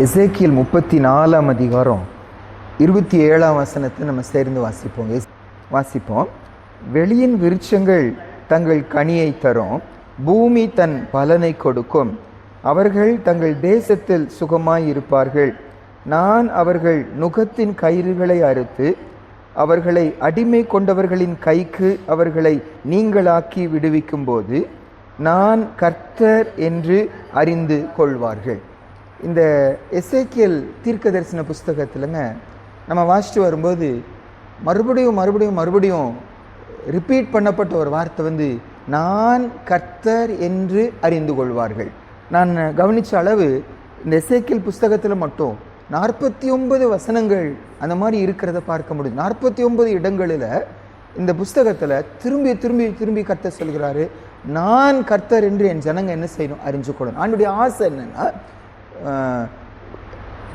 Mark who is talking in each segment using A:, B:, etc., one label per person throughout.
A: எசேக்கியேல் 34 அதிகாரம் 27 நம்ம சேர்ந்து வாசிப்போம். வெளியின் விருட்சங்கள் தங்கள் கனியை தரும், பூமி தன் பலனை கொடுக்கும், அவர்கள் தங்கள் தேசத்தில் சுகமாயிருப்பார்கள். நான் அவர்கள் நுகத்தின் கயிறுகளை அறுத்து அவர்களை அடிமை கொண்டவர்களின் கைக்கு அவர்களை நீங்களாக்கி விடுவிக்கும் போது நான் கர்த்தர் என்று அறிந்து கொள்வார்கள். இந்த எசேக்கியேல் தீர்க்க தரிசன புஸ்தகத்திலங்க நம்ம வாசித்து வரும்போது மறுபடியும் ரிப்பீட் பண்ணப்பட்ட ஒரு வார்த்தை நான் கர்த்தர் என்று அறிந்து கொள்வார்கள். நான் கவனித்த அளவு இந்த எசேக்கியேல் புஸ்தகத்தில் மட்டும் 49 வசனங்கள் அந்த மாதிரி இருக்கிறத பார்க்க முடியும். 49 இடங்களில் இந்த புஸ்தகத்தில் திரும்பி கர்த்தர் சொல்கிறாரு, நான் கர்த்தர் என்று என் ஜனங்க என்ன செய்யணும், அறிஞ்சு கொள்ளணும். அவனுடைய ஆசை என்னன்னா,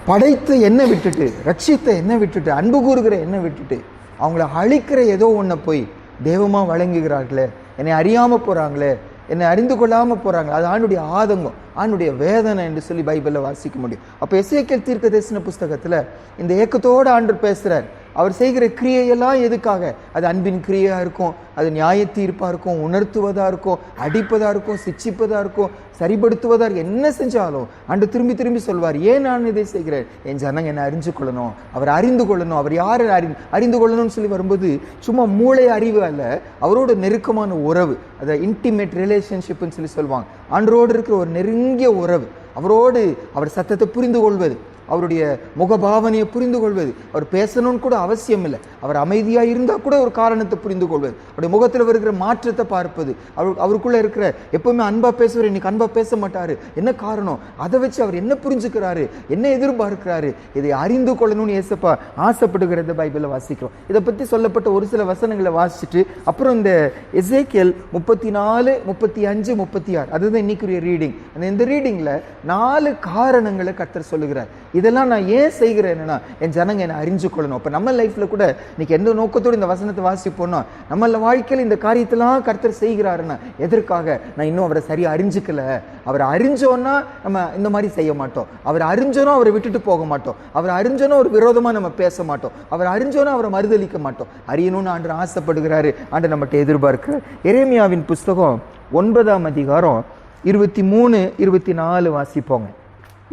A: படைத்த என்ன விட்டுட்டு, ரட்சித்த என்ன விட்டுட்டு, அன்பு கூறுகிற என்ன விட்டுட்டு, அவங்கள அழிக்கிற ஏதோ ஒன்றை போய் தெய்வமாக வழங்குகிறார்களே, என்னை அறியாமல் போகிறாங்களே, என்னை அறிந்து கொள்ளாமல் போகிறாங்களே, அது ஆண்டுடைய ஆதங்கம், ஆண்டுடைய வேதனை என்று சொல்லி பைபிளில் வாசிக்க முடியும். அப்போ எசேக்கியேல் தீர்க்க தரிசன புஸ்தகத்தில் இந்த ஏக்கத்தோடு ஆண்டவர் பேசுகிறார். அவர் செய்கிற கிரியையெல்லாம் எதுக்காக? அது அன்பின் கிரியையாக இருக்கும், அது நியாய தீர்ப்பாக இருக்கும், உணர்த்துவதாக இருக்கும், அடிப்பதாக இருக்கும், சிட்சிப்பதாக இருக்கும், சரிபடுத்துவதாக இருக்கும். என்ன செஞ்சாலும் ஆண்டு திரும்பி சொல்வார், ஏன் நான் இதை செய்கிறேன்? என் ஜனங்க என்னை அறிஞ்சு கொள்ளணும், அவர் அறிந்து கொள்ளணும். அவர் யாரை அறிந்து கொள்ளணும்னு சொல்லி வரும்போது சும்மா மூளை அறிவு அல்ல, அவரோட நெருக்கமான உறவு, அதை இன்டிமேட் ரிலேஷன்ஷிப்னு சொல்லி சொல்லுவாங்க. ஆண்டரோடு இருக்கிற ஒரு நெருங்கிய உறவு, அவரோடு அவர் சத்தத்தை புரிந்து கொள்வது, அவருடைய முகபாவனையை புரிந்து கொள்வது. அவர் பேசணும்னு கூட அவசியம் இல்லை, அவர் அமைதியாக இருந்தால் கூட ஒரு காரணத்தை புரிந்து கொள்வது, அவருடைய முகத்தில் வருகிற மாற்றத்தை பார்ப்பது, அவருக்குள்ளே இருக்கிற எப்பவுமே அன்பாக பேசுவார், இன்னைக்கு அன்பாக பேச மாட்டார், என்ன காரணம், அதை வச்சு அவர் என்ன புரிஞ்சுக்கிறாரு, என்ன எதிர்பார்க்கிறாரு, இதை அறிந்து கொள்ளணும்னு ஏசப்பா ஆசைப்படுகிறத பைபிளில் வாசிக்கிறோம். இதை பற்றி சொல்லப்பட்ட ஒரு சில வசனங்களை வாசிச்சுட்டு அப்புறம் இந்த எசேக்கியேல் 34, 35, 36 அதுதான் இன்னைக்குரிய ரீடிங். இந்த ரீடிங்கில் 4 காரணங்களை கர்த்தர் சொல்லுகிறார். இதெல்லாம் நான் ஏன் செய்கிறேன்னா, என் ஜனங்க என்னை அறிஞ்சு கொள்ளணும். அப்போ நம்ம லைஃப்பில் கூட இன்னைக்கு எந்த நோக்கத்தோடு இந்த வசனத்தை வாசிப்போம்னா, நம்ம வாழ்க்கையில் இந்த காரியத்தெல்லாம் கர்த்தர் செய்கிறாருன்னா எதற்காக? நான் இன்னும் அவரை சரியாக அறிஞ்சிக்கல. அவரை அறிஞ்சோன்னா நம்ம இந்த மாதிரி செய்ய மாட்டோம், அவர் அறிஞ்சோன்னா அவரை விட்டுட்டு போக மாட்டோம், அவர் அறிஞ்சோன்னா ஒரு விரோதமாக நம்ம பேச மாட்டோம், அவர் அறிஞ்சோன்னா அவரை மறுதளிக்க மாட்டோம். அறியணும்னு ஆண்டு ஆசைப்படுகிறாரு, ஆண்டு நம்மகிட்ட எதிர்பார்க்கிறார். எரேமியாவின் புஸ்தகம் 9 அதிகாரம் 23, 24 வாசிப்போங்க.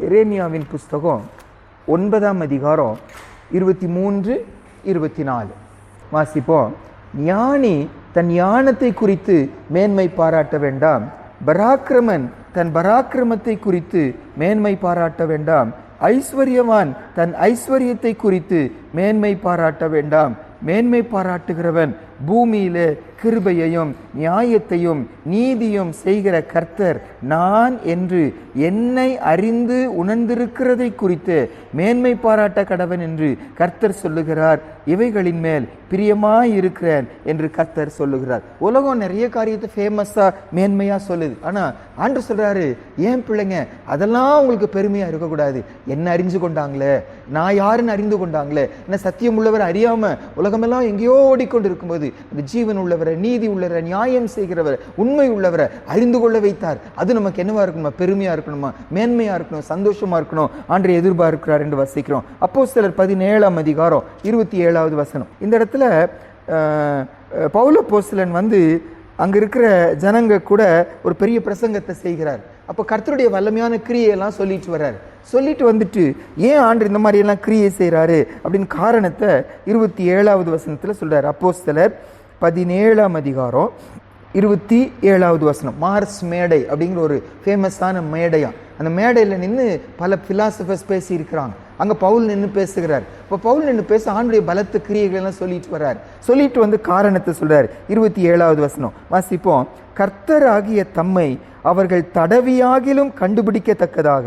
A: எரேமியாவின் புஸ்தகம் 9 அதிகாரம் 23, 24 வாசிப்போம். ஞானி தன் ஞானத்தை குறித்து மேன்மை பாராட்ட வேண்டாம், பராக்கிரமன் தன் பராக்கிரமத்தை குறித்து மேன்மை பாராட்ட வேண்டாம், ஐஸ்வர்யவான் தன் ஐஸ்வர்யத்தை குறித்து மேன்மை பாராட்ட வேண்டாம். மேன்மை பாராட்டுகிறவன் பூமியிலே கிருபையையும் நியாயத்தையும் நீதியும் செய்கிற கர்த்தர் நான் என்று என்னை அறிந்து உணர்ந்திருக்கிறதை குறித்து மேன்மை பாராட்ட கடவன் என்று கர்த்தர் சொல்லுகிறார். இவைகளின் மேல் பிரியமாயிருக்கிறேன் என்று கர்த்தர் சொல்லுகிறார். உலகம் நிறைய காரியத்தை ஃபேமஸா மேன்மையா சொல்லுது, ஆனா ஆண்டவர் சொல்றாரு, ஏன் பிள்ளைங்க அதெல்லாம் உங்களுக்கு பெருமையா இருக்கக்கூடாது. என்ன அறிஞ்சு கொண்டாங்களே, நான் யாருன்னு அறிந்து கொண்டாங்களே, என்ன சத்தியம் உள்ளவர் அறியாம உலகமெல்லாம் எங்கேயோ ஓடிக்கொண்டு இருக்கும்போது அந்த ஜீவன் உள்ளவரை, நீதி உள்ளவரை, நியாயம் செய்கிறவரை, உண்மை உள்ளவரை அறிந்து கொள்ள வைத்தார். அது நமக்கு என்னவா இருக்கணுமா? பெருமையா இருக்கணுமா? மேன்மையா இருக்கணும், சந்தோஷமா இருக்கணும், ஆண்டவர் எதிர்பார்க்கிறார் என்று வசிக்கிறோம். அப்போஸ்தலர் 17 அதிகாரம் 27 வசனம். இந்த இடத்துல பவுல் அப்போஸ்தலன் அங்க இருக்கிற ஜனங்க கூட ஒரு பெரிய பிரசங்கத்தை செய்கிறார். அப்போ கர்த்தருடைய வல்லமையான கிரியையெல்லாம் சொல்லிட்டு வர்றாரு. சொல்லிட்டு வந்துட்டு ஏன் ஆண்டு இந்த மாதிரி எல்லாம் கிரியை செய்கிறாரு அப்படின்னு காரணத்தை 27 வசனத்தில் சொல்றாரு. அப்போஸ்தலர் 17 அதிகாரம் 27 வசனம். மார்ஸ் மேடை அப்படிங்கிற ஒரு ஃபேமஸான மேடையா, அந்த மேடையில் நின்று பல பிலாசபர்ஸ் பேசி இருக்கிறாங்க. அங்கே பவுல் நின்று பேசுகிறார். இப்போ பவுல் நின்று பேச ஆண்டுடைய பலத்த கிரியைகள் எல்லாம் சொல்லிட்டு வர்றார். சொல்லிட்டு காரணத்தை சொல்றாரு. 27 வசனம் வாசிப்போம். கர்த்தராகிய தம்மை அவர்கள் தடவியாகிலும் கண்டுபிடிக்கத்தக்கதாக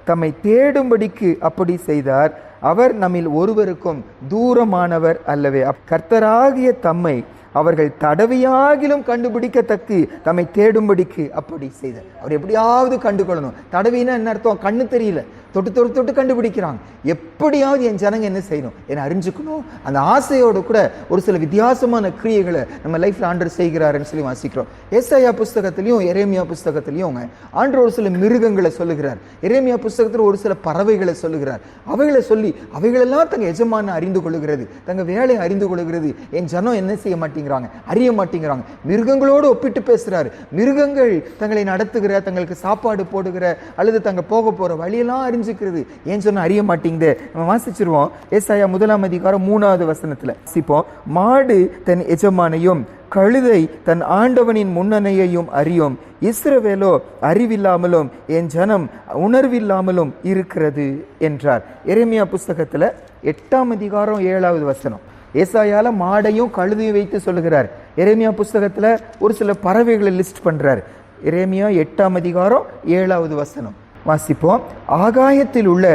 A: தம்மை தேடும்படிக்கு அப்படி செய்தார். அவர் நம்மில் ஒருவருக்கும் தூரமானவர் அல்லவே. கர்த்தராகிய தம்மை அவர்கள் தடவியாகிலும் கண்டுபிடிக்கத்தக்கு தம்மை தேடும்படிக்கு அப்படி செய்தார். அவர் எப்படியாவது கண்டுகொள்ளணும். தடவினா என்ன அர்த்தம்? கண்ணு தெரியல, தொட்டு தொட்டு தொட்டு கண்டுபிடிக்கிறாங்க. எப்படியாவது என் ஜனங்க என்ன செய்யணும், என்னை அறிஞ்சுக்கணும். அந்த ஆசையோடு கூட ஒரு சில வித்தியாசமான கிரியைகளை நம்ம லைஃப்ல ஆண்டவர் செய்கிறாருன்னு சொல்லி வாசிக்கிறோம். ஏசாயா புஸ்தகத்திலையும் எரேமியா புஸ்தகத்திலையும் ஆண்டவர் ஒரு சில மிருகங்களை சொல்லுகிறார். எரேமியா புஸ்தகத்தில் ஒரு சில பறவைகளை சொல்லுகிறார். அவைகளை சொல்லி அவைகளெல்லாம் தங்க எஜமான அறிந்து கொள்ளுகிறது, தங்க வேலையை அறிந்து கொள்ளுகிறது. என் ஜனம் என்ன செய்ய மாட்டேங்கிறாங்க, அறிய மாட்டேங்கிறாங்க. மிருகங்களோடு ஒப்பிட்டு பேசுறாரு. மிருகங்கள் தங்களை நடத்துகிற, தங்களுக்கு சாப்பாடு போடுகிற அல்லது தங்க போக போற வழியெல்லாம் அறிஞ்சுக்கிறது. ஏன் சொன்ன அறிய மாட்டேங்குது. நம்ம வாசிச்சிருவோம். ஏசாயா 1 அதிகாரம் 3வது வசனத்துல வாசிப்போம். மாடு தன் எஜமானையும் கழுதை தன் ஆண்டவனின் முன்னணையையும் அறியும், இஸ்ரவேலோ அறிவில்லாமலும் என் ஜனம் உணர்வில்லாமலும் இருக்கிறது என்றார். எரேமியா புஸ்தகத்துல 8 அதிகாரம் 7வது வசனம். ஏசாயால மாடையும் கழுதையும் வைத்து சொல்லுகிறார். எரேமியா புஸ்தகத்துல ஒரு சில பறவைகளை லிஸ்ட் பண்றார். எரேமியா 8 அதிகாரம் 7வது வசனம் வாசிப்போம். ஆகாயத்தில் உள்ள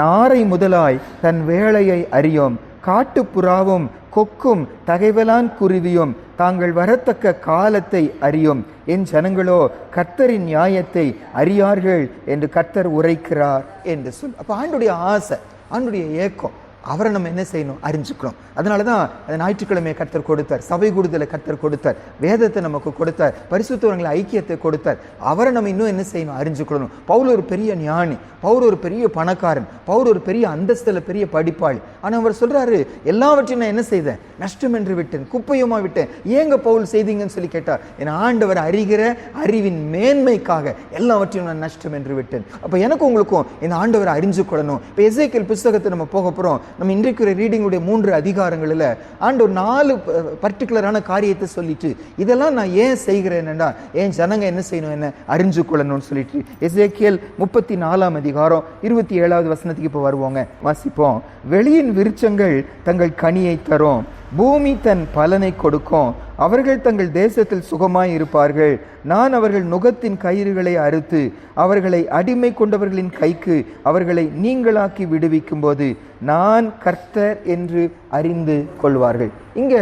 A: நாரை முதலாய் தன் வேளையை அறியும், காட்டுப்புறாவும் கொக்கும் தகைவலான் குருவியும் தாங்கள் வரத்தக்க காலத்தை அறியும், என் ஜனங்களோ கர்த்தரின் நியாயத்தை அறியார்கள் என்று கர்த்தர் உரைக்கிறார் என்று சொல். அப்ப ஆண்டுடைய ஆசை, ஆண்டுடைய ஏக்கம், அவரை நம்ம என்ன செய்யணும், அறிஞ்சுக்கணும். அதனாலதான் அந்த ஞாயிற்றுக்கிழமையை கர்த்தர் கொடுத்தார், சபை கூடுதலை கர்த்தர் கொடுத்தார், வேதத்தை நமக்கு கொடுத்தார், பரிசுத்தவங்களை ஐக்கியத்தை கொடுத்தார். அவரை நம்ம இன்னும் என்ன செய்யணும், அறிஞ்சுக்கணும். பவுல் ஒரு பெரிய ஞானி, பவுல் ஒரு பெரிய பணக்காரன், பவுல் ஒரு பெரிய அந்தஸ்துல பெரிய படிப்பாளி. ஆனா அவர் சொல்றாரு, எல்லாவற்றையும் நான் என்ன செய்தேன், நஷ்டம் என்று விட்டேன், குப்பையுமா விட்டேன். ஏங்க பவுல் செய்தீங்கன்னு சொல்லி கேட்டார். என் ஆண்டவர் அறிகிற அறிவின் மேன்மைக்காக எல்லாவற்றையும் நான் நஷ்டம் என்று விட்டேன். அப்ப எனக்கும் உங்களுக்கும் இந்த ஆண்டவரை அறிஞ்சு கொள்ளணும். இப்ப எசேக்கியேல் புஸ்தகத்தை நம்ம போக போறோம். நம்ம இன்றைக்கு ரீடிங்குடைய 3 அதிகாரங்களில் ஆண்டவர் 4 பர்டிகுலரான காரியத்தை சொல்லிட்டு, இதெல்லாம் நான் ஏன் செய்கிறேன்னா ஏன் ஜனங்க என்ன செய்யணும், என்ன அறிஞ்சு கொள்ளணும்னு சொல்லிட்டு எசேக்கியேல் 34 அதிகாரம் 27வது வசனத்துக்கு இப்போ வருவோங்க, வாசிப்போம். வெளியின் விருட்சங்கள் தங்கள் கனியை தரும், பூமி தன் பலனை கொடுக்கும், அவர்கள் தங்கள் தேசத்தில் சுகமாய் இருப்பார்கள். நான் அவர்கள் நுகத்தின் கயிறுகளை அறுத்து அவர்களை அடிமை கொண்டவர்களின் கைக்கு அவர்களை நீங்களாக்கி விடுவிக்கும் போது நான் கர்த்தர் என்று அறிந்து கொள்வார்கள். இங்க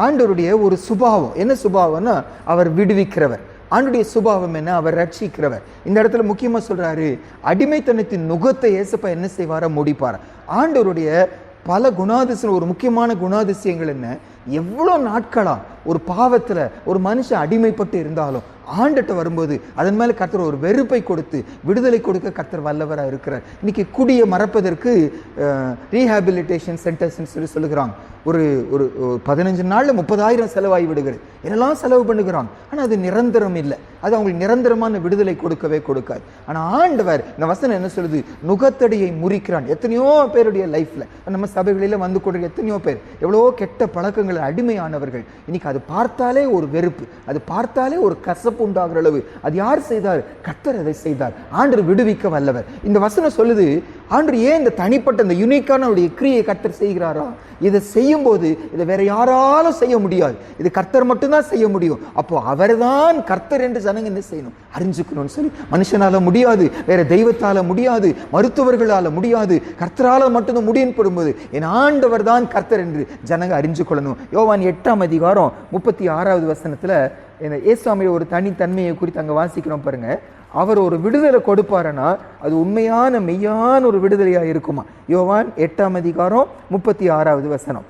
A: ஆண்டவருடைய ஒரு சுபாவம் என்ன, சுபாவம்னா அவர் விடுவிக்கிறவர். ஆண்டுடைய சுபாவம் என்ன, அவர் ரட்சிக்கிறவர். இந்த இடத்துல முக்கியமா சொல்றாரு, அடிமைத்தனத்தின் நுகத்தை ஏசப்பா என்ன செய்வாரா, முடிப்பார். ஆண்டவருடைய பல குணாதிசயம், ஒரு முக்கியமான குணாதிசயங்கள் என்ன, எவ்வளோ நாட்களா ஒரு பாவத்துல ஒரு மனுஷன் அடிமைப்பட்டு இருந்தாலும் ஆண்டட்ட வரும்போது அதன் மேல கர்த்தர் ஒரு வெறுப்பை கொடுத்து விடுதலை கொடுக்க கர்த்தர் வல்லவராக இருக்கிறார். இன்னைக்கு குடியை மறப்பதற்கு ரீஹாபிலிட்டேஷன் சென்டர்ஸ் சொல்லி சொல்லுகிறாங்க. ஒரு ஒரு 15 நாள்ல 30,000 செலவாகி விடுகிறது, என்னெல்லாம் செலவு பண்ணுகிறாங்க. ஆனா அது நிரந்தரம் இல்லை, அது அவங்களுக்கு நிரந்தரமான விடுதலை கொடுக்கவே கொடுக்காது. ஆனா ஆண்டவர் இந்த வசனம் என்ன சொல்லுது, நுகத்தடியை முறிக்கிறான். எத்தனையோ பேருடைய லைஃப்ல நம்ம சபைகளில வந்து கொண்டு எத்தனையோ பேர் எவ்வளவோ கெட்ட பழக்கங்கள் அடிமையானவர்கள். இன்னைக்கு அது பார்த்தாலே ஒரு வெறுப்பு, அது பார்த்தாலே ஒரு கசப்பு உண்டாகிற அளவு. அது யார் செய்தார், கர்த்தர் அதை செய்தார். ஆண்டவர் விடுவிக்க வல்லவர். இந்த வசனம் சொல்லுது, ஆண்டவர் ஏன் இந்த தனிப்பட்ட இந்த யூனிக்கான கிரியை கர்த்தர் செய்கிறாரா, இதை செய்யும் போது இதை வேற யாராலும் செய்ய முடியாது, இது கர்த்தர் மட்டும்தான் செய்ய முடியும். அப்போ அவர்தான் கர்த்தர் என்று ஜனங்க என்ன செய்யணும், அறிஞ்சுக்கணும்னு சொல்லி. மனுஷனால முடியாது, வேற தெய்வத்தால முடியாது, மருத்துவர்களால முடியாது, கர்த்தரால மட்டும்தான் முடியும் போடும்போது என் ஆண்டவர் தான் கர்த்தர் என்று ஜனங்க அறிஞ்சு கொள்ளணும். யோவான் 8 அதிகாரம் 36வது வசனத்துல இந்த இயேசுவின் ஒரு தனித்தன்மையை குறித்து அங்க வாசிக்கிறோம் பாருங்க. அவர் ஒரு விடுதலை கொடுப்பாருன்னா அது உண்மையான மெய்யான ஒரு விடுதலையா இருக்குமா. யோவான் 8 அதிகாரம் 36வது வசனம்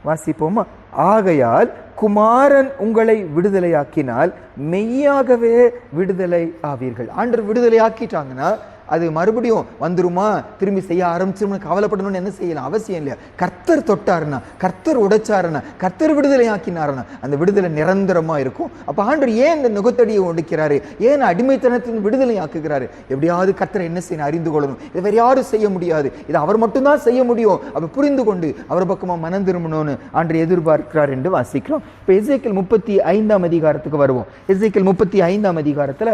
A: வாசிப்போமா. ஆகையால் குமாரன் உங்களை விடுதலையாக்கினால் மெய்யாகவே விடுதலை ஆவீர்கள். ஆண்டவர் விடுதலை ஆக்கிட்டாங்கன்னா அது மறுபடியும் வந்துருமா, திரும்பி செய்ய ஆரம்பிச்சிருமா கவலைப்படணும்னு என்ன செய்யலாம், அவசியம் இல்லையா. கர்த்தர் தொட்டாருன்னா, கர்த்தர் உடைச்சாருன்னா, கர்த்தர் விடுதலை ஆக்கினாருன்னா அந்த விடுதலை நிரந்தரமா இருக்கும். அப்ப ஆண்டவர் ஏன் இந்த நுகத்தடியை ஒடுக்கிறாரு, ஏன் அடிமைத்தனத்தின் விடுதலை ஆக்குகிறாரு, எப்படியாவது கர்த்தரை என்ன செய்யணும், அறிந்து கொள்ளணும். இதை வேற யாரும் செய்ய முடியாது, இது அவர் மட்டும்தான் செய்ய முடியும். அப்ப புரிந்து கொண்டு அவர் பக்கமா மனம் திரும்பணும்னு ஆண்டவர் எதிர்பார்க்கிறார் என்று வாசிக்கிறோம். இப்ப எசேக்கியேல் 35 அதிகாரத்துக்கு வருவோம். எசேக்கியேல் 35 அதிகாரத்துல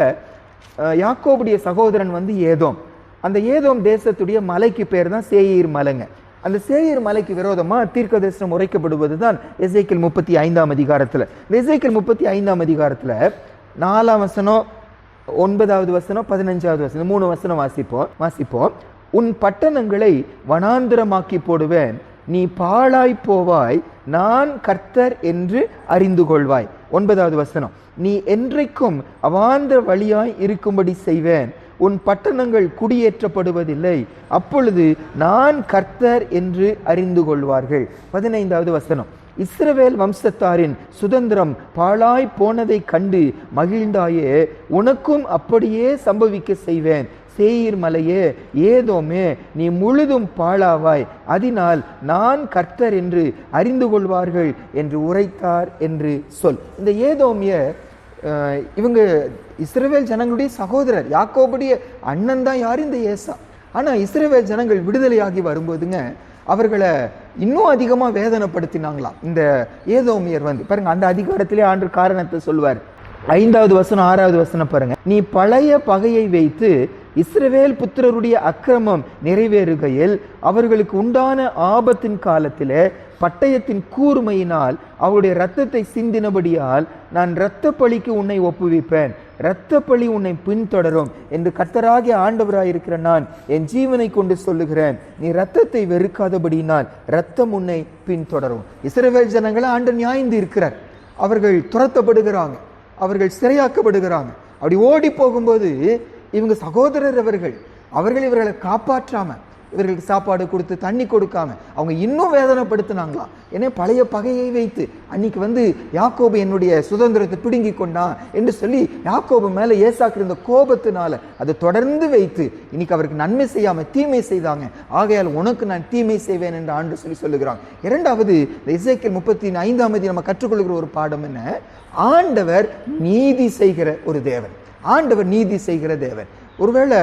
A: யாக்கோபுடைய சகோதரன் ஏதோம். அந்த ஏதோம் தேசத்துடைய மலைக்கு பேர் தான் சேயீர் மலைங்க. அந்த சேயீர் மலைக்கு விரோதமா தீர்க்கதரிசனம் உரைக்கப்படுவது தான் எசேக்கியேல் 35 அதிகாரத்துல. இந்த எசேக்கியேல் 35 அதிகாரத்துல 4 வசனம், 9வது வசனம், 15வது வசனம், 3 வசனம் வாசிப்போம். உன் பட்டணங்களை வனாந்திரமாக்கி போடுவேன், நீ பாழாய் போவாய், நான் கர்த்தர் என்று அறிந்து கொள்வாய். 9வது வசனம், நீ என்றைக்கும் அவாந்திர வழியாய் இருக்கும்படி செய்வேன், உன் பட்டணங்கள் குடியேற்றப்படுவதில்லை. அப்பொழுது நான் கர்த்தர் என்று அறிந்து கொள்வார்கள். 15வது வசனம். இஸ்ரவேல் வம்சத்தாரின் சுதந்திரம் பாழாய் போனதை கண்டு மகிழ்ந்தாயே, உனக்கும் அப்படியே சம்பவிக்க செய்வேன். சேயீர் மலையே, ஏதோமே, நீ முழுதும் பாழாவாய். அதனால் நான் கர்த்தர் என்று அறிந்து கொள்வார்கள் என்று உரைத்தார் என்று சொல். இந்த ஏதோமியர் இவங்க இஸ்ரவேல் ஜனங்களுடைய சகோதரர், யாக்கோபுடைய அண்ணன் தான் யார்? இந்த ஏசா. ஆனால் இஸ்ரவேல் ஜனங்கள் விடுதலையாகி வரும்போதுங்க அவர்களை இன்னும் அதிகமாக வேதனைப்படுத்தினாங்களாம் இந்த ஏதோமியர். பாருங்க, அந்த அதிகாரத்திலே ஆண்டு காரணத்தை சொல்வார். 5வது வசனம் 6வது வசனம் பாருங்க. நீ பழைய பகையை வைத்து இஸ்ரவேல் புத்திரருடைய அக்கிரமம் நிறைவேறுகையில் அவர்களுக்கு உண்டான ஆபத்தின் காலத்திலே பட்டயத்தின் கூர்மையினால் அவருடைய இரத்தத்தை சிந்தினபடியால் நான் இரத்த பழிக்கு உன்னை ஒப்புவிப்பேன். இரத்த பழி உன்னை பின்தொடரும் என்று கர்த்தராகிய ஆண்டவராயிருக்கிற நான் என் ஜீவனை கொண்டு சொல்லுகிறேன். நீ இரத்தத்தை வெறுக்காதபடியினால் இரத்தம் உன்னை பின்தொடரும். இஸ்ரவேல் ஜனங்களை ஆண்டு நியாய்ந்து இருக்கிறார். அவர்கள் துரத்தப்படுகிறாங்க, அவர்கள் சிறையாக்கப்படுகிறாங்க. அப்படி ஓடி போகும்போது இவங்க சகோதரர் அவர்கள் இவர்களை காப்பாற்றாம, இவர்களுக்கு சாப்பாடு கொடுத்து தண்ணி கொடுக்காம அவங்க இன்னும் வேதனைப்படுத்தினாங்களாம். ஏன்னா பழைய பகையை வைத்து அன்னைக்கு யாக்கோபு என்னுடைய சுதந்திரத்தை பிடுங்கி கொண்டான் என்று சொல்லி யாக்கோபு மேல ஏசாக்கு இருந்த கோபத்தினால அதை தொடர்ந்து வைத்து இன்னைக்கு அவருக்கு நன்மை செய்யாம தீமை செய்தாங்க. ஆகையால் உனக்கு நான் தீமை செய்வேன் என்று ஆண்டு சொல்லுகிறாங்க. இரண்டாவது, எசேக்கியேல் 35 நம்ம கற்றுக்கொள்கிற ஒரு பாடம் என்ன? ஆண்டவர் நீதி செய்கிற ஒரு தேவன். ஆண்டவர் நீதி செய்கிற தேவன். ஒருவேளை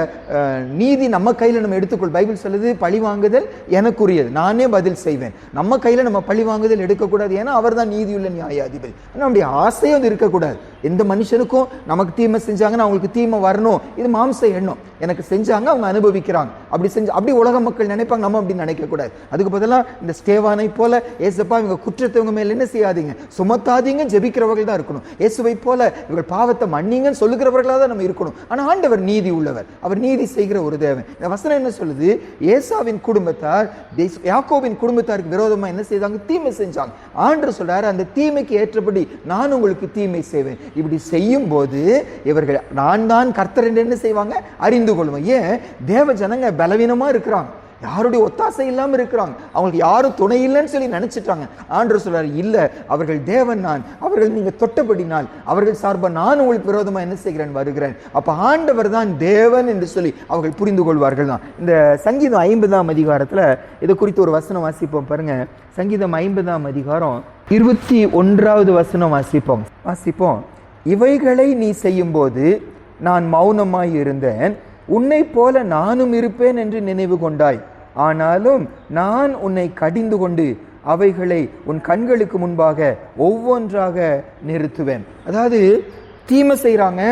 A: நீதி நம்ம கையில் நம்ம எடுத்துக்கொள். பைபிள் சொல்லுது பழி வாங்குதல் எனக்குரியது, நானே பதில் செய்வேன். நம்ம கையில் நம்ம பழி வாங்குதல் எடுக்கக்கூடாது. ஏன்னா அவர் தான் நீதியுள்ள நியாயாதிபதி. நம்முடைய ஆசையும் அது இருக்கக்கூடாது. எந்த மனுஷனுக்கும் நமக்கு தீமை செஞ்சாங்கன்னா அவங்களுக்கு தீமை வரணும், இது மாம்ச எண்ணம். எனக்கு செஞ்சாங்க, அவங்க அனுபவிக்கிறாங்க. அப்படி உலக மக்கள் நினைப்பாங்க, நம்ம அப்படி நினைக்கக்கூடாது. அதுக்கு பதிலாக இந்த ஸ்டேவானை போல ஏசப்பா இவங்க குற்றத்தை இவங்க மேல என்ன செய்யாதீங்க, சுமத்தாதீங்க, ஜெபிக்கிறவர்கள் தான் இருக்கணும். இயேசுவை போல இவர்கள் பாவத்தை மன்னிங்கன்னு சொல்லுகிறவர்களாக தான் நம்ம இருக்கணும். ஆனால் ஆண்டவர் நீதி உள்ளவர், அவர் நீதி செய்கிற ஒரு தேவன். இந்த வசனம் என்ன சொல்லுது? ஏசாவின் குடும்பத்தார் யாக்கோபின் குடும்பத்தாருக்கு விரோதமா என்ன செய்தாங்க? தீமை செஞ்சாங்க. ஆண்டவர் சொல்றாரு, அந்த தீமைக்கு ஏற்றபடி நான் உங்களுக்கு தீமை செய்வேன். இப்படி செய்யும் போது இவர்கள் நான் தான் கர்த்தர் என்று என்ன செய்வாங்க? அறிந்து கொள்வோம். ஏன்? தேவ ஜனங்க பலவீனமா இருக்கிறாங்க, யாருடைய ஒத்தாசை இல்லாம இருக்கிறாங்க, அவங்களுக்கு யாரும் துணை இல்லைன்னு சொல்லி நினைச்சிட்டாங்க. ஆண்டவர் சொல்றாரு, இல்ல, அவர்கள் தேவன் நான், அவர்கள் நீங்க தொட்டபடினால் அவர்கள் சார்பா நான் உங்களுக்கு விரோதமா என்ன செய்கிறேன்? வருகிறேன். அப்ப ஆண்டவர் தான் தேவன் என்று சொல்லி அவர்கள் புரிந்து கொள்வார்கள் தான். இந்த சங்கீதம் 50ஆம் அதிகாரத்துல இது குறித்து ஒரு வசனம் வாசிப்போம் பாருங்க. சங்கீதம் 50ஆம் அதிகாரம் 21வது வசனம் வாசிப்போம். இவைகளை நீ செய்யும் போது நான் மௌனமாய் இருந்தேன், உன்னை போல நானும் இருப்பேன் என்று நினைவு கொண்டாய். ஆனாலும் நான் உன்னை கடிந்து கொண்டு அவைகளை உன் கண்களுக்கு முன்பாக ஒவ்வொன்றாக நிறுத்துவேன். அதாவது தீமை செய்கிறாங்க,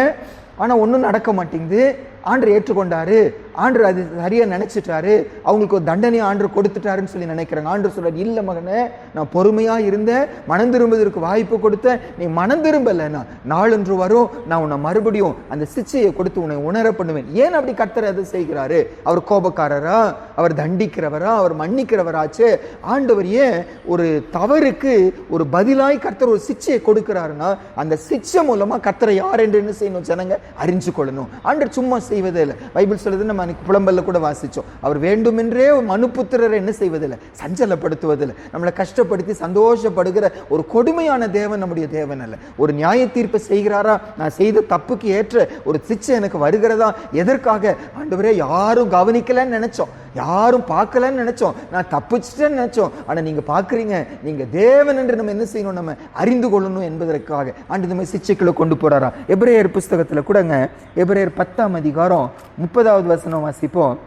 A: ஆனால் ஒன்றும் நடக்க மாட்டேங்குது. ஆண்டவர் ஏற்றுக்கொண்டாரு, ஆண்டவர் அது சரியா நினைச்சிட்டாரு, அவங்களுக்கு ஒரு தண்டனை ஆண்டவர் கொடுத்துட்டாருன்னு சொல்லி நினைக்கிறாங்க. ஆண்டவர் சொல்றாரு, இல்ல மகனே, நான் பொறுமையா இருந்தேன், மனம் திரும்புவதற்கு வாய்ப்பு கொடுத்தேன், நீ மனம் திரும்பலைன்னா நாளொன்று வரும், நான் உன்னை மறுபடியும் அந்த சிச்சையை கொடுத்து உன்னை உணர பண்ணுவேன். ஏன் அப்படி கர்த்தர் அதை செய்கிறாரு? அவர் கோபக்காரரா? அவர் தண்டிக்கிறவரா? அவர் மன்னிக்கிறவராச்சு? ஆண்டவர் ஏன் ஒரு தவறுக்கு ஒரு பதிலாய் கர்த்தர் ஒரு சிச்சையை கொடுக்கிறாருன்னா அந்த சிச்சை மூலமா கர்த்தரை யார் என்று என்ன செய்யணும்? ஜனங்க அறிஞ்சு கொள்ளணும். ஆண்டவர் சும்மா செய்வதே இல்லை. பைபிள் சொல்லுது, நம்ம புலம்பல்ல கூட வாசிச்சோம், அவர் வேண்டுமென்றே மனுபுத்திரரை என்ன செய்வதில்லை? சஞ்சலப்படுத்துவதில்லை. நம்மளை கஷ்டப்படுத்தி சந்தோஷப்படுகிற ஒரு கொடுமையான தேவன் நம்முடைய தேவன் அல்ல. ஒரு நியாய தீர்ப்பு செய்கிறாரா? நான் செய்த தப்புக்கு ஏற்ற ஒரு சிச்சை எனக்கு வருகிறதா? எதற்காக? ஆண்டவரே, யாரும் கவனிக்கலன்னு நினைச்சோம், யாரும் பார்க்கலன்னு நினைச்சோம், நான் தப்பிச்சிட்டேன்னு நினைச்சோம். ஆனா நீங்க பாக்குறீங்க, நீங்க தேவன் என்று நம்ம என்ன செய்யணும்? நம்ம அறிந்து கொள்ளணும் என்பதற்காக ஆண்டு நம்ம சிச்சைக்குள்ள கொண்டு போறாரா. எபிரேயர் புஸ்தகத்துல கூடங்க, எபிரேயர் 10ஆம் அதிகாரம் 30வது வசனம் வாசிப்போம்.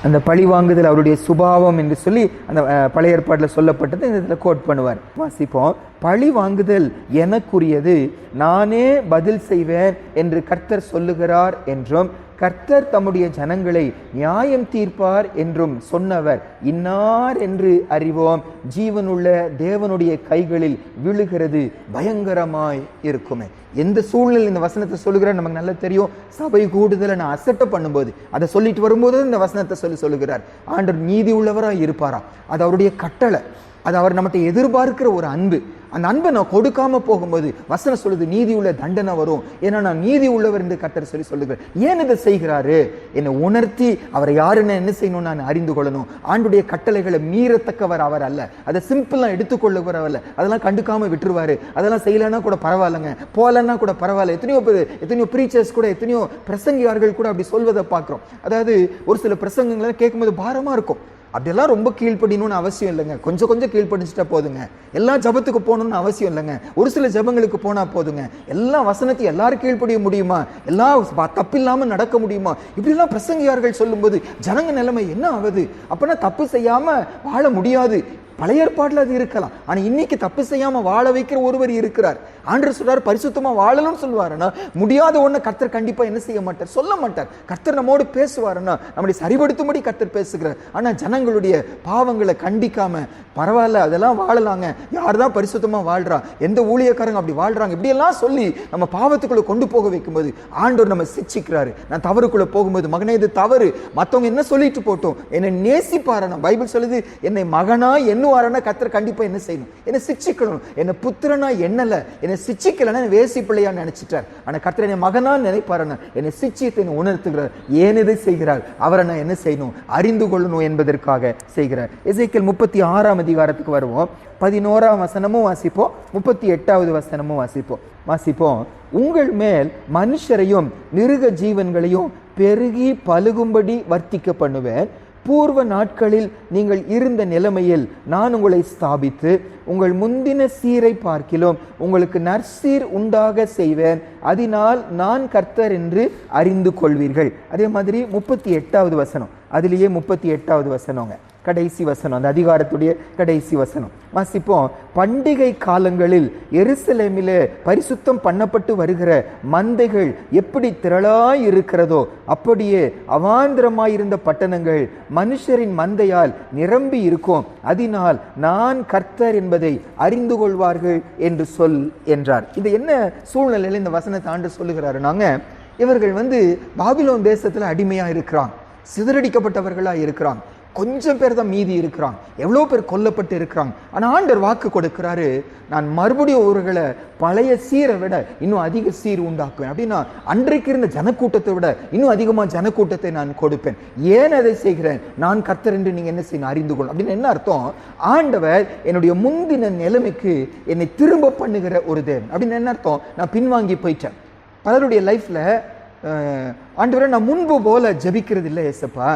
A: அந்த பழி வாங்குதல் அவருடைய சுபாவம் என்று சொல்லி அந்த பழைய ஏற்பாட்டில் சொல்லப்பட்டது இந்த இதில் கோட் பண்ணுவார். வாசிப்போம். பழி வாங்குதல் எனக்குரியது, நானே பதில் செய்வேன் என்று கர்த்தர் சொல்லுகிறார் என்றும், கர்த்தர் தம்முடைய ஜனங்களை நியாயம் தீர்ப்பார் என்றும் சொன்னவர் இன்னார் என்று அறிவோம். ஜீவனுள்ள தேவனுடைய கைகளில் விழுகிறது பயங்கரமாய் இருக்குமே. எந்த சூழ்நிலை இந்த வசனத்தை சொல்லுகிறார் நமக்கு நல்லா தெரியும். சபை கூடுதலை நான் அசட்டை பண்ணும்போது அதை சொல்லிட்டு வரும்போது இந்த வசனத்தை சொல்லுகிறார். ஆண்டவர் நீதி உள்ளவராக இருப்பாரா? அது அவருடைய கட்டளை. அது அவர் நம்மகிட்ட எதிர்பார்க்கிற ஒரு அன்பு. அந்த அன்பை நான் கொடுக்காம போகும்போது வசனம் சொல்லுது நீதி உள்ள தண்டனை வரும். ஏன்னா நான் நீதி உள்ளவர் என்று கர்த்தர் சொல்லுகிறார். ஏன் இதை செய்கிறாரு? என்னை உணர்த்தி அவரை யாருன்னு என்ன செய்யணும் நான் அறிந்து கொள்ளணும். ஆண்டுடைய கட்டளைகளை மீறத்தக்கவர் அவர் அல்ல. அதை சிம்பிளா எடுத்துக்கொள்ளுவர் அல்ல. அதெல்லாம் கண்டுக்காம விட்டுருவாரு. அதெல்லாம் செய்யலன்னா கூட பரவாயில்லைங்க, போலன்னா கூட பரவாயில்ல. எத்தனையோ பிரீச்சர்ஸ் கூட, எத்தனையோ பிரசங்கியார்கள் கூட அப்படி சொல்வதை பார்க்கிறோம். அதாவது ஒரு சில பிரசங்கங்களை கேட்கும்போது பாரமா இருக்கும். அப்படியெல்லாம் ரொம்ப கீழ்ப்படியணும்னு அவசியம் இல்லைங்க. கொஞ்சம் கொஞ்சம் கீழ்ப்படிச்சுட்டா போதுங்க. எல்லா ஜபத்துக்கு போகணும்னு அவசியம் இல்லைங்க. ஒரு சில ஜபங்களுக்கு போனா போதுங்க. எல்லா வசனத்தையும் எல்லாரும் கீழ்ப்படிய முடியுமா? எல்லாம் தப்பில்லாம நடக்க முடியுமா? இப்படிலாம் பிரசங்கியார்கள் சொல்லும்போது ஜனங்க நிலைமை என்ன ஆகுது? அப்படின்னா தப்பு செய்யாம வாழ முடியாது. பழைய ஏற்பாடுல அது இருக்கலாம். ஆனா இன்னைக்கு தப்பு செய்யாம வாழ வைக்கிற ஒருவர் இருக்கிறார். ஆண்டவர் சொல்றாரு பரிசுத்தமா வாழணும்னு சொல்லுவாருன்னா முடியாத ஒண்ணு கர்த்தர் கண்டிப்பா என்ன செய்ய மாட்டார், சொல்ல மாட்டார். கர்த்தர் நம்மோடு பேசுவாருன்னா நம்மளை சரிபடுத்தும்படி கர்த்தர் பேசுகிறார். ஆனா ஜனங்களுடைய பாவங்களை கண்டிக்காம பரவாயில்ல அதெல்லாம் வாழலாங்க, யார்தான் பரிசுத்தமா வாழ்றா, எந்த ஊழியக்காரங்க அப்படி வாழ்றாங்க, இப்படி எல்லாம் சொல்லி நம்ம பாவத்துக்குள்ள கொண்டு போக வைக்கும்போது ஆண்டவர் நம்ம சிச்சிக்கிறாரு. நான் தவறுக்குள்ள போகும்போது மகனே இது தவறு, மத்தவங்க என்ன சொல்லிட்டு போட்டோம், என்னை நேசிப்பாரனா. பைபிள் சொல்லுது என்னை மகனா எண்ணுவாரனா கர்த்தர் கண்டிப்பா என்ன செய்யணும், என்னை சிச்சிக்கணும். என்னை புத்திரனா எண்ணல, என்னை சிச்சிக்கலன்னா வேசி பிள்ளையா நினைச்சிட்டார். ஆனா கர்த்தர் என்னை மகனா நினைப்பாரனா என்னை சிச்சியத்தை உணர்த்துகிறார். ஏன் இதை செய்கிறார்? அவரை நான் என்ன செய்யணும், அறிந்து கொள்ளணும் என்பதற்காக செய்கிறார். எசேக்கியேல் 36ஆம் அதிகாரத்துக்கு வருவோம். 11ஆம் வசனமும் வாசிப்போம், 38வது வசனமும் வாசிப்போம். உங்கள் மேல் மனுஷரையும் மிருக ஜீவன்களையும் பெருகி பலுகும்படி வர்த்திக்க பண்ணுவேன். பூர்வ நாட்களில் நீங்கள் இருந்த நிலைமையில் நான் உங்களை ஸ்தாபித்து உங்கள் முந்தின சீரை பார்க்கிலும் உங்களுக்கு நற்சீர் உண்டாக செய்வேன். அதனால் நான் கர்த்தர் என்று அறிந்து கொள்வீர்கள். அதே மாதிரி 38வது வசனம், அதுலேயே 38வது வசனங்க, கடைசி வசனம், அந்த அதிகாரத்துடைய கடைசி வசனம் வாசிப்போம். பண்டிகை காலங்களில் எருசலேமிலே பரிசுத்தம் பண்ணப்பட்டு வருகிற மந்தைகள் எப்படி திரளாய் இருக்கிறதோ அப்படியே அவாந்திரமாயிருந்த பட்டணங்கள் மனுஷரின் மந்தையால் நிரம்பி இருக்கும். அதனால் நான் கர்த்தர் என்பதை அறிந்து கொள்வார்கள் என்று சொல் என்றார். இது என்ன சூழ்நிலையில் இந்த வசனத்தை ஆண்டு சொல்லுகிறாருனாங்க, இவர்கள் பாபிலோன் தேசத்துல அடிமையா இருக்கிறாங்க, சிதறடிக்கப்பட்டவர்களா இருக்கிறாங்க. கொஞ்சம் பேர் தான் மீதி இருக்கிறாங்க, எவ்வளோ பேர் கொல்லப்பட்டு இருக்கிறாங்க. ஆனால் ஆண்டவர் வாக்கு கொடுக்கிறாரு, நான் மறுபடியும் அவர்களை பழைய சீரை விட இன்னும் அதிக சீர் உண்டாக்குவேன். அப்படின்னா அன்றைக்கு இருந்த ஜனக்கூட்டத்தை விட இன்னும் அதிகமாக ஜனக்கூட்டத்தை நான் கொடுப்பேன். ஏன் அதை செய்கிறேன்? நான் கர்த்தர் என்று நீங்க என்ன செய்யணும், அறிந்து கொள்ளும். அப்படின்னு என்ன அர்த்தம்? ஆண்டவர் என்னுடைய முந்தின நிலைமைக்கு என்னை திரும்ப பண்ணுகிற ஒரு தேவன். அப்படின்னு என்ன அர்த்தம்? நான் பின்வாங்கி போயிட்டேன். பலருடைய லைஃப்ல ஆண்டவரை நான் முன்பு போல ஜபிக்கிறது இல்லை ஏசப்பா,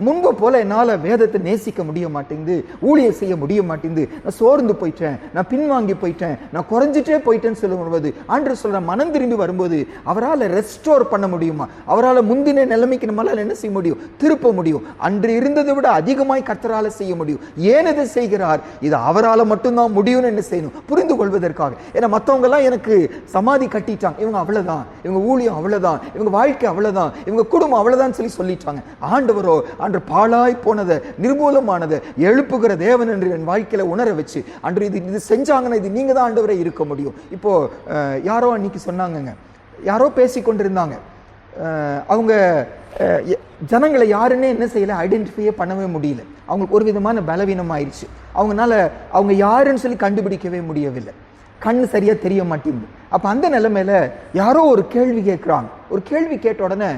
A: முன்பு போல என்னால் வேதத்தை நேசிக்க முடிய மாட்டேங்குது, ஊழியம் செய்ய முடிய மாட்டேங்குது, நான் சோர்ந்து போயிட்டேன், நான் பின்வாங்கி போயிட்டேன், நான் குறைஞ்சிட்டே போயிட்டேன்னு சொல்லும்போது ஆண்டவர் சொல்ற மனம் திரும்பி வரும்போது அவரால் ரெஸ்டோர் பண்ண முடியுமா? அவரால் முந்தின நிலைமைக்கு நம்மளால் என்ன செய்ய முடியும், திருப்ப முடியும். அன்று இருந்ததை விட அதிகமாய் கர்த்தரால் செய்ய முடியும். ஏன் இதை செய்கிறார்? இது அவரால் மட்டும்தான் முடியும்னு என்ன செய்யணும், புரிந்து கொள்வதற்காக. ஏன்னா மற்றவங்க எல்லாம் எனக்கு சமாதி கட்டிட்டாங்க, இவங்க அவ்வளவுதான், இவங்க ஊழியம் அவ்வளவுதான், இவங்க வாழ்க்கை அவ்வளவுதான், இவங்க குடும்பம் அவ்வளவுதான் சொல்லிட்டாங்க. ஆண்டவரோ அன்று பாழாய் போனதை நிர்மூலமானதை எழுப்புகிற தேவன் என்று என் வாழ்க்கையில உணர வச்சு அன்று இது செஞ்சாங்கன்னா இது நீங்க தான் ஆண்டவரை இருக்க முடியும். இப்போ யாரோ அன்னைக்கு சொன்னாங்கங்க, யாரோ பேசி கொண்டிருந்தாங்க, அவங்க ஜனங்களை யாருன்னே என்ன செய்யல, ஐடென்டிஃபையே பண்ணவே முடியல. அவங்களுக்கு ஒரு விதமான பலவீனம் ஆயிடுச்சு. அவங்களால அவங்க யாருன்னு சொல்லி கண்டுபிடிக்கவே முடியவில்லை, கண்ணு சரியா தெரிய மாட்டேங்குது. அப்ப அந்த நிலைமையில யாரோ ஒரு கேள்வி கேட்கிறாங்க. ஒரு கேள்வி கேட்ட உடனே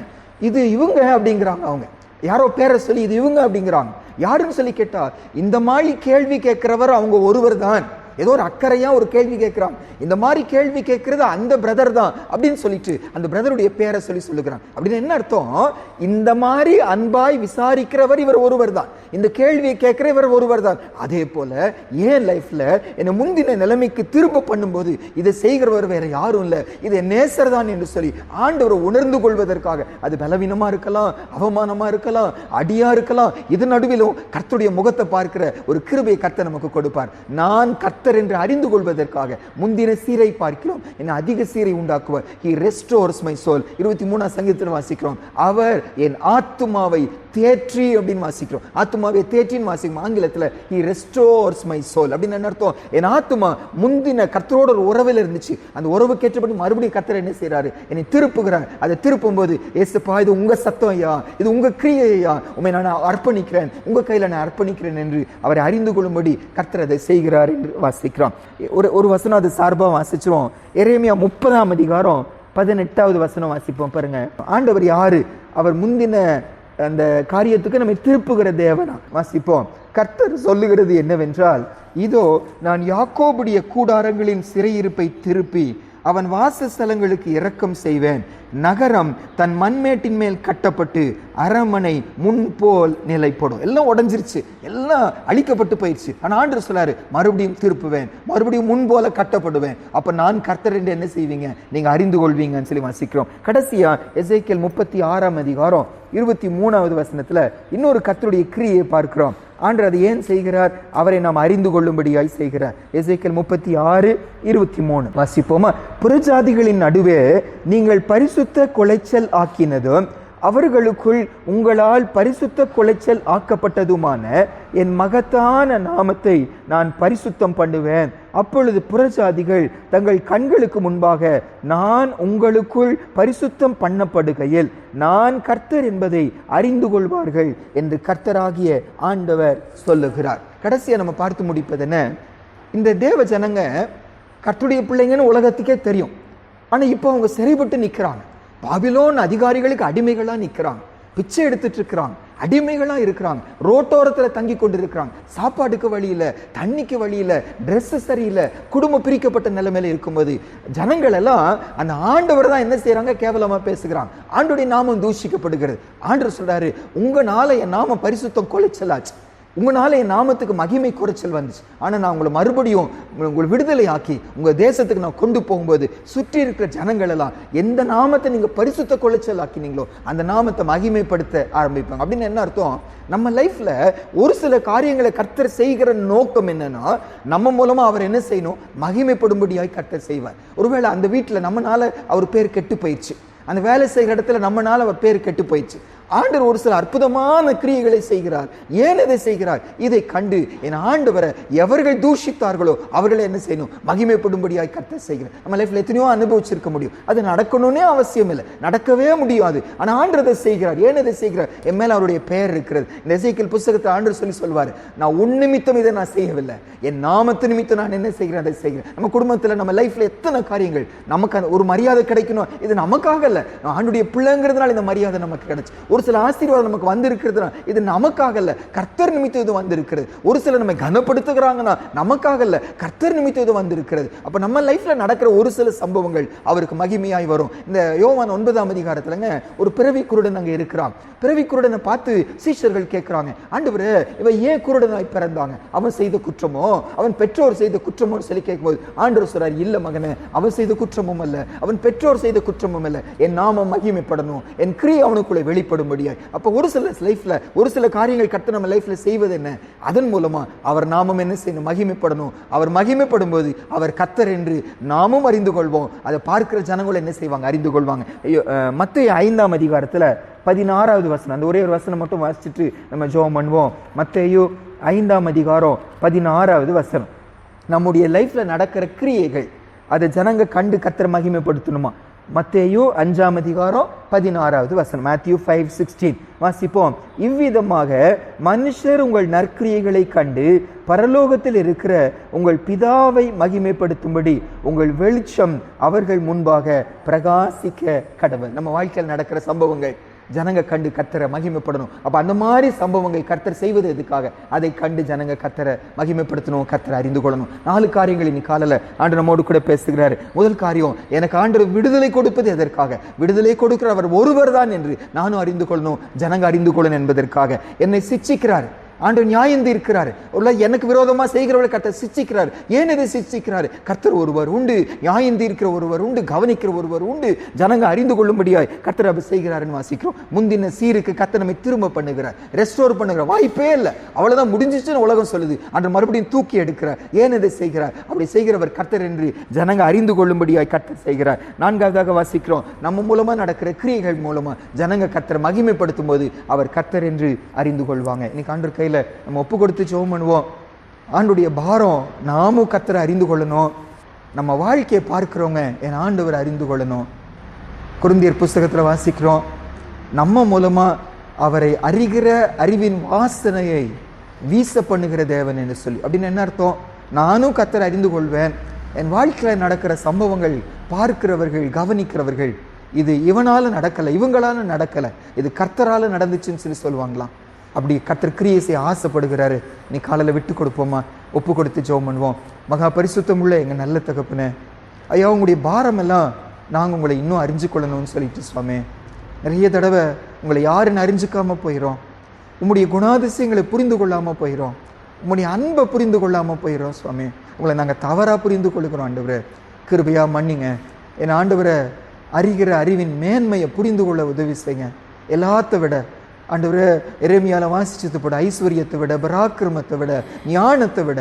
A: இது இவங்க அப்படிங்கிறாங்க. அவங்க யாரோ பேரை சொல்லி இது இவங்க அப்படிங்கிறாங்க. யாருன்னு சொல்லி கேட்டா இந்த மாதிரி கேள்வி கேட்கிறவர் அவங்க ஒருவர் தான். ஏதோ ஒரு அக்கறையா ஒரு கேள்வி கேட்கிறான், இந்த மாதிரி கேள்வி கேட்கறது அந்த பிரதர் தான் அப்படின்னு சொல்லிட்டு அந்த பிரதருடைய பேரை சொல்லுகிறான். அப்படின்னு என்ன அர்த்தம்? இந்த மாதிரி அன்பாய் விசாரிக்கிறவர் இவர் ஒருவர் தான், இந்த கேள்வியை கேட்கிற இவர் ஒருவர் தான். அதே போல ஏன் லைஃப்ல என்னை முந்தின நிலைமைக்கு திரும்ப பண்ணும்போது இதை செய்கிறவர் வேற யாரும் இல்லை, இது நேசர் தான் என்று சொல்லி ஆண்டவரை உணர்ந்து கொள்வதற்காக. அது பலவீனமா இருக்கலாம், அவமானமா இருக்கலாம், அடியா இருக்கலாம், இது நடுவிலும் கர்த்தருடைய முகத்தை பார்க்கிற ஒரு கிருபையை கர்த்தர் நமக்கு கொடுப்பார். நான் கர்த்தர் கர்த்தர் என்று அறிந்து கொள்வதற்காக முந்தின சீரை பார்க்கிறோம், என்ன அதிக சீரை உண்டாக்குவார். He restores my soul. 23ஆம் சங்கீதத்தில் வாசிக்கிறோம், அவர் என் ஆத்துமாவை தேற்றி அப்படின்னு வாசிக்கிறோம். ஆத்துமாவை தேற்றின்னு வாசிக்கிறோம். ஆங்கிலத்தில் he restores my soul அப்படின்னு என்ன அர்த்தம்? என் ஆத்துமா முந்தின கர்த்தரோட ஒரு உறவில் இருந்துச்சு, அந்த உறவு கேட்டபடி மறுபடியும் கர்த்தர் என்ன செய்யறாரு? என்னை திருப்புகிறார். அதை திருப்பும் போது ஏசப்பா இது உங்க சத்தம் ஐயா, இது உங்க கிரியை ஐயா, உண்மை நான் அர்ப்பணிக்கிறேன், உங்க கையில நான் அர்ப்பணிக்கிறேன் என்று அவரை அறிந்து கொள்ளும்படி கர்த்தர் அதை செய்கிறார் என்று வாசிக்கிறோம். ஒரு வசனம் அது சார்பா வாசிச்சிரும். எரேமியா 30ஆம் அதிகாரம் 18வது வசனம் வாசிப்போம் பாருங்க. ஆண்டவர் யாரு? அவர் முந்தின அந்த காரியத்துக்கு நம்மை திருப்புகிற தேவனா. வாசிப்போம். கர்த்தர் சொல்லுகிறது என்னவென்றால், இதோ நான் யாக்கோபுடைய கூடாரங்களின் சிறையிருப்பை திருப்பி அவன் வாசஸ்தலங்களுக்கு இரக்கம் செய்வேன். நகரம் தன் மண்மேட்டின் மேல் கட்டப்பட்டு அரண்மனை முன்போல் நிலைப்படும். எல்லாம் உடஞ்சிருச்சு, எல்லாம் அழிக்கப்பட்டு போயிடுச்சு. ஆனா ஆண்டவர் சொல்லாரு, மறுபடியும் திருப்புவேன், மறுபடியும் முன்போல கட்டப்படுவேன். அப்ப நான் கர்த்தர் என்று என்ன செய்வீங்க? நீங்க அறிந்து கொள்வீங்கன்னு சொல்லி வாசிக்கிறோம். கடைசியா எசேக்கியேல் 36ஆம் அதிகாரம் 23வது வசனத்துல இன்னொரு கர்த்தருடைய கிரியை பார்க்கிறோம். ஆண்டவர் அதை ஏன் செய்கிறார்? அவரை நாம் அறிந்து கொள்ளும்படியாய் செய்கிறார். எசேக்கியேல் 36:23 வாசிப்போமா? புறஜாதிகளின் நடுவே நீங்கள் பரிசுத்த கொலைச்சல் ஆக்கினதும் அவர்களுக்குள் உங்களால் பரிசுத்த கொலைச்சல் ஆக்கப்பட்டதுமான என் மகத்தான நாமத்தை நான் பரிசுத்தம் பண்ணுவேன். அப்பொழுது புறஜாதிகள் தங்கள் கண்களுக்கு முன்பாக நான் உங்களுக்குள் பரிசுத்தம் பண்ணப்படுகையில் நான் கர்த்தர் என்பதை அறிந்து கொள்வார்கள் என்று கர்த்தராகிய ஆண்டவர் சொல்லுகிறார். கடைசியா நம்ம பார்த்து முடிப்பது என்ன? இந்த தேவ ஜனங்க கர்த்தருடைய பிள்ளைங்கன்னு உலகத்துக்கே தெரியும். ஆனா இப்போ அவங்க சிறைப்பட்டு நிற்கிறாங்க. பாபிலோன் அதிகாரிகளுக்கு அடிமைகளா நிற்கிறாங்க, பிச்சை எடுத்துட்டு இருக்கிறாங்க, அடிமைகளா இருக்கிறாங்க, ரோட்டோரத்துல தங்கி கொண்டு இருக்கிறாங்க. சாப்பாடுக்கு வழி இல்ல, தண்ணிக்கு வழி இல்ல, ட்ரெஸ் சரியில்லை, குடும்பம் பிரிக்கப்பட்ட நிலைமையில இருக்கும்போது ஜனங்கள் எல்லாம் அந்த ஆண்டவர் தான் என்ன செய்யறாங்க? கேவலமா பேசுகிறாங்க. ஆண்டவருடைய நாமம் தூஷிக்கப்படுகிறது. ஆண்டவர் சொல்றாரு, உங்களால என் நாமம் பரிசுத்தம் கொலைச்சலாச்சு, உங்களால என் நாமத்துக்கு மகிமை குறைச்சல் வந்துச்சு. ஆனா நான் உங்களை மறுபடியும் உங்களை விடுதலை ஆக்கி உங்க தேசத்துக்கு நான் கொண்டு போகும்போது சுற்றி இருக்கிற ஜனங்கள் எல்லாம் எந்த நாமத்தை நீங்க பரிசுத்த கொலைச்சல் ஆக்கினீங்களோ அந்த நாமத்தை மகிமைப்படுத்த ஆரம்பிப்பாங்க. அப்படின்னு என்ன அர்த்தம்? நம்ம லைஃப்ல ஒரு சில காரியங்களை கர்த்தர் செய்கிற நோக்கம் என்னன்னா, நம்ம மூலமா அவர் என்ன செய்யணும்? மகிமைப்படும்படியாய் கர்த்தர் செய்வார். ஒருவேளை அந்த வீட்டுல நம்மனால அவர் பேர் கெட்டு போயிடுச்சு, அந்த வேலை செய்கிற இடத்துல நம்மனால அவர் பேர் கெட்டு போயிடுச்சு. ஆண்டவர் ஒரு சில அற்புதமான கிரியைகளை செய்கிறார். ஏன் இதை செய்கிறார்? இதை கண்டு என் ஆண்டவரை எவர்கள் தூஷித்தார்களோ அவர்களை என்ன செய்யணும்? மகிமைப்படும்படியாய் கர்த்தர் செய்கிறார். நம்ம லைஃப்ல எத்தனையோ அனுபவிச்சிருக்க முடியும், அது நடக்கணும்னே அவசியம் இல்லை, நடக்கவே முடியாது. ஆனா ஆண்டவர் இதை செய்கிறார். ஏன் இதை செய்கிறார்? என் மேல அவருடைய பெயர் இருக்கிறது. இந்த எசேக்கியேல் புத்தகத்தை ஆண்டவர் சொல்லுவார், நான் உன் நிமித்தம் இதை நான் செய்யவில்லை, என் நாமத்து நிமித்தம் நான் என்ன செய்கிறேன்? அதை செய்கிறேன். நம்ம குடும்பத்துல நம்ம லைஃப்ல எத்தனை காரியங்கள் நமக்கு ஒரு மரியாதை கிடைக்கணும், இது நமக்காக இல்ல, ஆண்டவருடைய பிள்ளைங்கிறதுனால இந்த மரியாதை நமக்கு கிடைச்சு. ஒரு சில ஆசீர்வாதம் நமக்கு வந்திருக்கிறது, இது நமக்காக இல்ல, கர்த்தர் நிமித்தம் இது வந்திருக்கிறது. ஒரு சில நம்ம கனப்படுத்துகிறாங்கன்னா நமக்காக இல்ல, கர்த்தர் நிமித்தம் இது வந்திருக்கிறது. அப்ப நம்ம லைஃப்ல நடக்கிற ஒரு சில சம்பவங்கள் அவருக்கு மகிமையாய் வரும். இந்த யோவான் 9ஆம் அதிகாரத்துலங்க ஒரு பிறவி குருடன் அங்க இருக்கிறான். பிறவி குருடனை பார்த்து சீஷர்கள் கேட்கிறாங்க, ஆண்டவரே இவன் ஏன் குருடனாய் பிறந்தாங்க? அவன் செய்த குற்றமோ, அவன் பெற்றோர் செய்த குற்றமோ சொல்லி கேட்கும்போது ஆண்டவர் சொல்றார், இல்ல மகனே, அவன் செய்த குற்றமும் அல்ல, அவன் பெற்றோர் செய்த குற்றமும் அல்ல, என் நாமம் மகிமைப்படணும், என் கிரியை அவனுக்குள்ளே வெளிப்படும்படியாய். அப்ப ஒரு சில லைஃப்ல ஒரு சில காரியங்கள் கர்த்தர் நம்ம லைஃப்ல செய்வது என்ன? அதன் மூலமா அவர் நாமம் என்ன செய்யணும்? மகிமைப்படணும். அவர் மகிமைப்படும் போது அவர் கர்த்தர் என்று நாமும் அறிந்து கொள்வோம். அதை பார்க்கிற ஜனங்கள் என்ன செய்வாங்க? அறிந்து கொள்வாங்க. மத்தேயு 5ஆம் அதிகாரத்துல 16வது வசனம், அந்த ஒரே ஒரு வசனம் மட்டும் வாசிச்சுட்டு நம்ம ஜெபம் பண்ணுவோம். மத்தேயு 5ஆம் அதிகாரம் 16வது வசனம். நம்முடைய லைஃப்ல நடக்கிற கிரியைகள் அதை ஜனங்க கண்டு கர்த்தர் மகிமைப்படுத்தணுமா? மத்தேயு 5ஆம் அதிகாரம் 16வது வசனம். Matthew 5:16 வாசிப்போம். இவ்விதமாக மனுஷர் உங்கள் நற்கிரியைகளை கண்டு பரலோகத்தில் இருக்கிற உங்கள் பிதாவை மகிமைப்படுத்தும்படி உங்கள் வெளிச்சம் அவர்கள் முன்பாக பிரகாசிக்க கடவுள். நம்ம வாழ்க்கையில் நடக்கிற சம்பவங்கள் ஜனங்க கண்டு கர்த்தரை மகிமைப்படணும். அப்ப அந்த மாதிரி சம்பவங்கள் கர்த்தர் செய்வது எதுக்காக? அதை கண்டு ஜனங்க கர்த்தரை மகிமைப்படுத்தணும், கர்த்தரை அறிந்து கொள்ளணும். 4 காரியங்கள் இன்னைக்கு காலையில ஆண்டவர் நம்மோடு கூட பேசுகிறாரு. முதல் காரியம், எனக்கு ஆண்டவர் விடுதலை கொடுப்பது எதற்காக? விடுதலை கொடுக்கிற அவர் ஒருவர் தான் என்று நானும் அறிந்து கொள்ளணும், ஜனங்க அறிந்து கொள்ளணும் என்பதற்காக. என்னை சிட்சிக்கிறார், ஆண்டவர் நியாயம் தீர்க்கிறார். எனக்கு விரோதமா செய்கிறவர்களை கர்த்தர் சிட்சிக்கிறார். ஏன் இதை சிட்சிக்கிறார்? கர்த்தர் ஒருவர் உண்டு, நியாயம் தீர்க்கிற ஒருவர் உண்டு, கவனிக்கிற ஒருவர் உண்டு, ஜனங்க அறிந்து கொள்ளும்படியாய் கர்த்தர் அப்படி செய்கிறாருன்னு வாசிக்கிறோம். முந்தின சீருக்கு கர்த்தர் நம்மை திரும்ப பண்ணுகிறார், ரெஸ்டோர் பண்ணுகிறார். வாய்ப்பே இல்லை, அவ்வளவுதான் முடிஞ்சிச்சுன்னு உலகம் சொல்லுது. ஆண்டவர் மறுபடியும் தூக்கி எடுக்கிறார். ஏன் இதை செய்கிறார்? அப்படி செய்கிறவர் கர்த்தர் என்று ஜனங்க அறிந்து கொள்ளும்படியாய் கர்த்தர் செய்கிறார். 4வதாக வாசிக்கிறோம், நம்ம மூலமா நடக்கிற கிரியைகள் மூலமா ஜனங்க கர்த்தரை மகிமைப்படுத்தும் போது அவர் கர்த்தர் என்று அறிந்து கொள்வாங்க. இன்னைக்கு ஆண்டவர் கையில நம்ம ஒப்பு கொடுத்து ஜெபம் பண்ணுவோம். ஆண்டுடைய பாரம் நாமும் கர்த்தரை அறிந்து கொள்ளணும். நம்ம வாழ்க்கையை பார்க்கிறவங்க என் ஆண்டவர் அறிந்து கொள்ளணும். கொரிந்தியர் புஸ்தகத்துல வாசிக்கிறோம், நம்ம மூலமா அவரை அறிகிற அறிவின் வாசனையை வீச பண்ணுகிற தேவன் என்று சொல்லி. அப்படின்னு என்ன அர்த்தம்? நானும் கர்த்தரை அறிந்து கொள்வேன். என் வாழ்க்கையில் நடக்கிற சம்பவங்கள் பார்க்கிறவர்கள், கவனிக்கிறவர்கள், இது இவனால நடக்கலை, இவங்களால நடக்கலை, இது கர்த்தரால நடந்துச்சுன்னு சொல்லி சொல்லுவாங்களாம். அப்படி கர்த்தர் கிரியை செய்ய ஆசைப்படுகிறாரு. நீ காலையில் விட்டு கொடுப்போமா? ஒப்பு கொடுத்து ஜெபம் பண்ணுவோம். மகா பரிசுத்தம் உள்ள எங்கள் நல்ல தகப்பனே, ஐயா உங்களுடைய பாரம் எல்லாம் நாங்கள் உங்களை இன்னும் அறிஞ்சு கொள்ளணும்னு சொல்லிட்டு சுவாமி, நிறைய தடவை உங்களை யாருன்னு அறிஞ்சிக்காம போயிடும். உங்களுடைய குணாதிசயங்களை புரிந்து கொள்ளாமல் போயிடும். உங்களுடைய அன்பை புரிந்து கொள்ளாமல் போயிடும் சுவாமி. உங்களை நாங்கள் தவறாக புரிந்து கொள்ளுகிறோம். ஆண்டவரே கிருபையா மன்னிங்க. என் ஆண்டவரை அறிகிற அறிவின் மேன்மையை புரிந்து கொள்ள உதவி செய்யுங்க. எல்லாத்த விட ஆண்டவரே எரேமியால வாசிச்சதை விட, ஐஸ்வர்யத்தை விட, பராக்கிரமத்தை விட, ஞானத்தை விட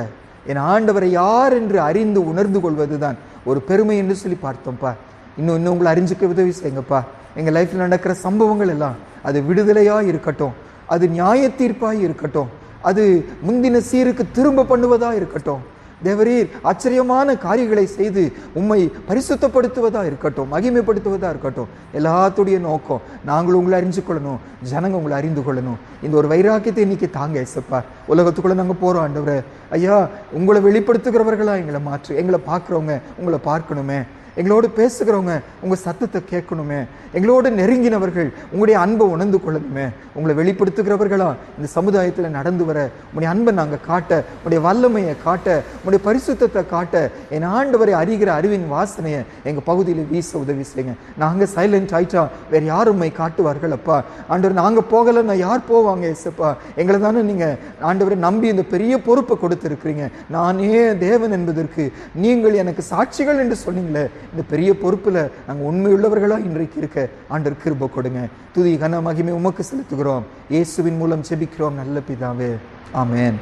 A: என் ஆண்டவரை யார் என்று அறிந்து உணர்ந்து கொள்வது தான் ஒரு பெருமை என்று சொல்லி பார்த்தோம்ப்பா. இன்னும் உங்களை அறிஞ்சிக்க உதவி செய்யுங்கப்பா. எங்கள் லைஃப்பில் நடக்கிற சம்பவங்கள் எல்லாம் அது விடுதலையாக இருக்கட்டும், அது நியாய தீர்ப்பாக இருக்கட்டும், அது முந்தின சீருக்கு திரும்ப பண்ணுவதாக இருக்கட்டும், தேவரீர் ஆச்சரியமான காரியங்களை செய்து உம்மை பரிசுத்தப்படுத்துவதா இருக்கட்டும், மகிமைப்படுத்துவதா இருக்கட்டும், எல்லாத்துடைய நோக்கம் நாங்களும் உங்களை அறிஞ்சு கொள்ளணும், ஜனங்க உங்களை அறிந்து கொள்ளணும். இந்த ஒரு வைராக்கியத்தை இன்னைக்கு தாங்க ஏசப்பா. உலகத்துக்குள்ள நாங்கள் போகிறோம் ஆண்டவரே. ஐயா உங்களை வெளிப்படுத்துகிறவர்களா எங்களை மாற்று. எங்களை பார்க்குறவங்க உங்களை பார்க்கணுமே, எங்களோடு பேசுகிறவங்க உங்கள் சத்தத்தை கேட்கணுமே, எங்களோடு நெருங்கினவர்கள் உங்களுடைய அன்பை உணர்ந்து கொள்ளணுமே. உங்களை வெளிப்படுத்துகிறவர்களா இந்த சமுதாயத்தில் நடந்து வர உங்களுடைய அன்பை நாங்கள் காட்ட, உங்களுடைய வல்லமையை காட்ட, உங்களுடைய பரிசுத்தத்தை காட்ட, என் ஆண்டவரை அறிகிற அறிவின் வாசனையை எங்கள் பகுதியில் வீச உதவி செய்யுங்க. நாங்கள் சைலண்ட் ஆயிட்டா வேறு யார் உண்மை காட்டுவார்கள் அப்பா. ஆண்டவர் நாங்கள் போகலைன்னா யார் போவாங்க ஏசப்பா? எங்களை தானே நீங்கள் ஆண்டவரை நம்பி இந்த பெரிய பொறுப்பை கொடுத்துருக்கிறீங்க. நானே தேவன் என்பதற்கு நீங்கள் எனக்கு சாட்சிகள் என்று சொன்னீங்களே. இந்த பெரிய பொறுப்புல நாங்கள் உண்மையுள்ளவர்களா இன்றைக்கு இருக்க ஆண்டவர் கிருபை கொடுங்க. துதி கன மகிமை உமக்கு செலுத்துகிறோம். இயேசுவின் மூலம் ஜெபிக்கிறோம் நல்ல பிதாவே, ஆமென்.